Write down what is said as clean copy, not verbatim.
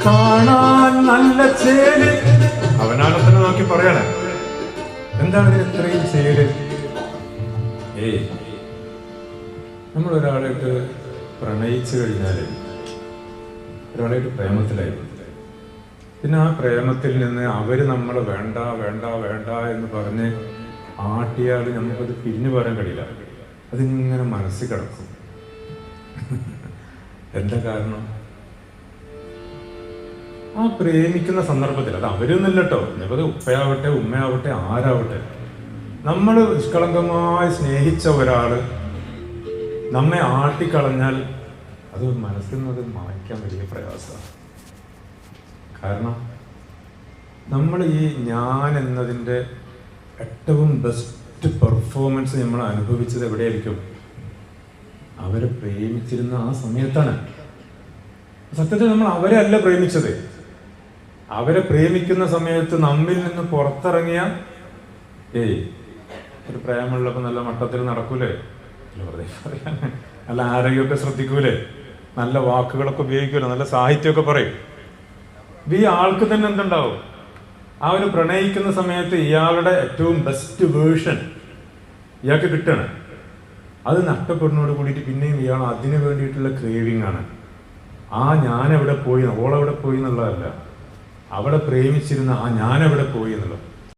കാണാൻ നല്ല ചേല്. അവനാണ് തന്നെ നോക്കി പറയണേ, എന്താണ് ഇതിന് ഇത്രയും ചേല്? നമ്മൾ ഒരാളായിട്ട് പ്രണയിച്ചു കഴിഞ്ഞാല്, ഒരാളായിട്ട് പ്രേമത്തിലായി, പിന്നെ ആ പ്രേമത്തിൽ നിന്ന് അവര് നമ്മൾ വേണ്ട വേണ്ട വേണ്ട എന്ന് പറഞ്ഞ് ആട്ടിയാൽ നമുക്കത് പിരിഞ്ഞു പോരാൻ കഴിയില്ല. അതിങ്ങനെ മനസ്സിൽ കിടക്കും. എന്താ കാരണം? ആ പ്രേമിക്കുന്ന സന്ദർഭത്തിൽ, അത് അവരൊന്നുമില്ല കേട്ടോ, ഇനിപ്പത് ഉപ്പയാവട്ടെ ഉമ്മയാവട്ടെ ആരാവട്ടെ, നമ്മൾ നിഷ്കളങ്കമായി സ്നേഹിച്ച ഒരാള് നമ്മെ ആട്ടിക്കളഞ്ഞാൽ അത് മനസ്സിൽ നിന്ന് അത് മായ്ക്കാൻ വലിയ പ്രയാസമാണ്. കാരണം നമ്മൾ ഈ ഞാൻ എന്നതിൻ്റെ ഏറ്റവും ബെസ്റ്റ് പെർഫോമൻസ് നമ്മൾ അനുഭവിച്ചത് എവിടെയായിരിക്കും? അവരെ പ്രേമിച്ചിരുന്ന ആ സമയത്താണ്. സത്യത്തിൽ നമ്മൾ അവരെ അല്ല പ്രേമിച്ചത്. അവരെ പ്രേമിക്കുന്ന സമയത്ത് നമ്മിൽ നിന്ന് പുറത്തിറങ്ങിയ ഒരു പ്രേമുള്ളപ്പോൾ നല്ല മട്ടത്തിൽ നടക്കൂലേ, വെറുതെ പറയാൻ, നല്ല ആരോഗ്യമൊക്കെ ശ്രദ്ധിക്കൂലേ, നല്ല വാക്കുകളൊക്കെ ഉപയോഗിക്കൂലേ, നല്ല സാഹിത്യമൊക്കെ പറയും. ഈ ആൾക്ക് തന്നെ എന്തുണ്ടാവും? ആ ഒരു പ്രണയിക്കുന്ന സമയത്ത് ഇയാളുടെ ഏറ്റവും ബെസ്റ്റ് വേർഷൻ ഇയാൾക്ക് കിട്ടണം. അത് നഷ്ടപ്പെടുന്നതോട് കൂടിയിട്ട് പിന്നെയും ഇയാൾ അതിനു വേണ്ടിയിട്ടുള്ള ക്രേവിങ് ആണ്. ആ ഞാനെവിടെ പോയി, ഓളെവിടെ പോയി എന്നുള്ളതല്ല, അവിടെ പ്രേമിച്ചിരുന്ന ആ ഞാനെവിടെ പോയി എന്നുള്ളത്.